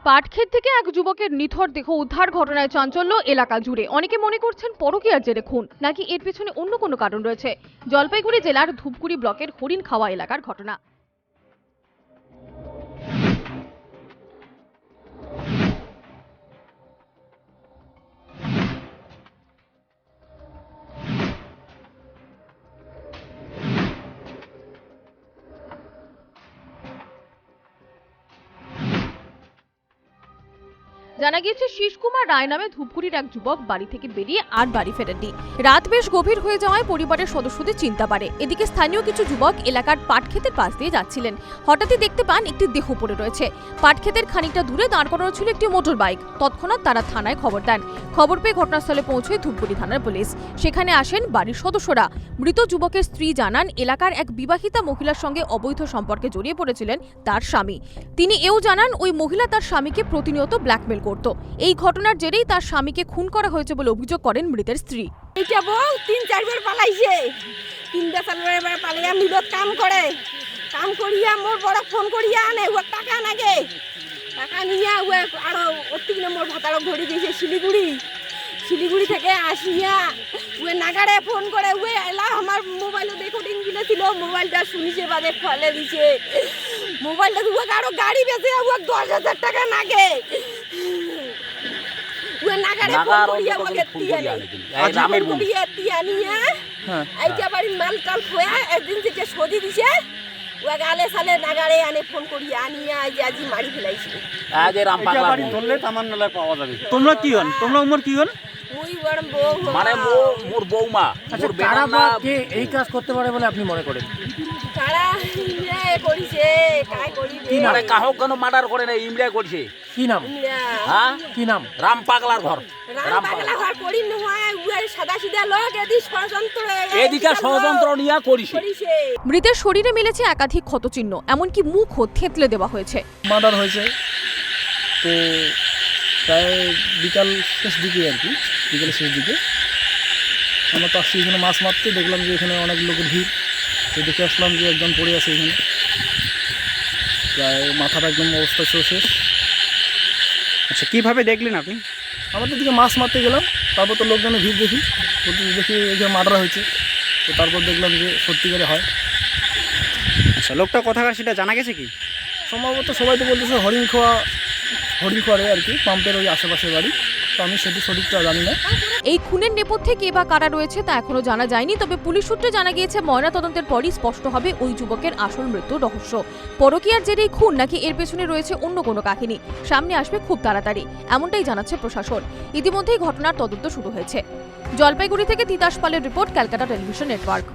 পাটক্ষেত থেকে এক যুবকের নিথর দেহ উদ্ধার ঘটনায় চাঞ্চল্য এলাকা জুড়ে। অনেকে মনে করছেন পরকীয়ার জেরে খুন, নাকি এর পেছনে অন্য কোনো কারণ রয়েছে। জলপাইগুড়ি জেলার ধূপগুড়ি ব্লকের হরিণখাওয়া এলাকার ঘটনা। জানা গিয়েছে শিশকুমার রায় নামে ধূপগুড়ির এক যুবক বাড়ি থেকে বেরিয়ে আর বাড়ি ফেরেননি। রাত বেশ গভীর হয়ে যাওয়ায় পরিবারের সদস্যদের চিন্তা বাড়ে। এদিকে স্থানীয় কিছু যুবক এলাকার পাটক্ষেতের পাশ দিয়ে যাচ্ছিলেন। হঠাৎই দেখতে পান একটি দেহ পড়ে রয়েছে। পাটক্ষেতের খানিকটা দূরে দাঁড় করানো ছিল একটি মোটর বাইক। তৎক্ষণাৎ তারা থানায় খবর দেন। খবর পেয়ে ঘটনাস্থলে পৌঁছয় ধূপগুড়ি থানার পুলিশ। সেখানে আসেন বাড়ির সদস্যরা। মৃত যুবকের স্ত্রী জানান, এলাকার এক বিবাহিতা মহিলার সঙ্গে অবৈধ সম্পর্কে জড়িয়ে পড়েছিলেন তার স্বামী। তিনি এও জানান, ওই মহিলা তার স্বামীকে প্রতিনিয়ত ব্ল্যাকমেল করত। এই ঘটনার জেরেই তার স্বামীকে খুন করা হয়েছে বলে অভিযোগ করেন মৃতের স্ত্রী। এইটা বউ ৩-৪ বার পালাইছে, ৩-৪ বার পালাইয়া মিলত কাম করিয়া মোর বড় ফোন করিয়া আনে, ও টাকা নাগে, টাকা নিয়ে ও আরো অতিকিনে মোর ভাতারক ধরে দিয়েছে শিলিগুড়ি থেকে আসিয়া ও নাগারে ফোন করে, ও এলা আমার মোবাইলে রেকর্ডিং ছিল, মোবাইলটা শুনিছে বাদে ফলে দিছে, মোবাইলটা ও আরো গাড়ি বেচে ও ১০,০০০ টাকা নাগে। একদিন থেকে সদি দিছে, গালে সালে নাগারে আনে ফোন করিয়া আনিয়া আজি মারি ফেলাইছে। তোমরা কি হন? তোমরা উমর কি হন? মানে মোর বৌমা। আচ্ছা, কারা কে এই কাজ করতে পারে বলে আপনি মনে করেন? কারা করিছে, কাই করিবে, মানে কাহক কেন মার্ডার করে না, ইমরা করছে। কি নাম? হ্যাঁ, কি নাম? রাম পাগলার ঘর। রাম পাগলা ঘর করি নয়, উয়ার সাদা সিধা লোক এদিকে ষড়যন্ত্র নিয়ে করিছে। মৃতের শরীরে মিলেছে একাধিক ক্ষতচিহ্ন, এমনকি মুখও থেতলে দেওয়া হয়েছে। মার্ডার হয়েছে তো প্রায় বিকাল শেষ দিকে আর কি, বিকালের শেষ দিকে আমরা তো আসছি এখানে মাছ মারতে, দেখলাম যে এখানে অনেক লোকের ভিড়, তো দেখে আসলাম যে একজন পড়ে আছে এখানে, প্রায় মাথাটা একদম অবস্থা শেষ। আচ্ছা, কীভাবে দেখলেন আপনি? আমাদের দিকে মাছ মারতে গেলাম, তারপর তো লোকজনের ভিড় দেখি যে মার্ডার হয়েছে, তো তারপর দেখলাম যে সত্যিকারে হয়। আচ্ছা, লোকটা কোথাকার সেটা জানা গেছে কি? সম্ভবত সবাই তো বলতেছে হরিণখোয়ারে আর কি, পাম্পের ওই আশেপাশের বাড়ি, তো আমি সেটি সঠিকটা জানি না। এই খুনের নেপথ্যে কে বা কারা রয়েছে তা এখনো জানা যায়নি। তবে পুলিশ সূত্রে জানা গিয়েছে, ময়নাতদন্তের পরই স্পষ্ট হবে ওই যুবকের আসল মৃত্যুর রহস্য। পরকীয়ার জেরেই খুন, নাকি এর পেছনে রয়েছে অন্য কোনো কাহিনী, সামনে আসবে খুব তাড়াতাড়ি, এমনটাই জানাচ্ছে প্রশাসন। ইতিমধ্যেই ঘটনার তদন্ত শুরু হয়েছে। জলপাইগুড়ি থেকে তিতাস পালের রিপোর্ট, ক্যালকাটা টেলিভিশন নেটওয়ার্ক।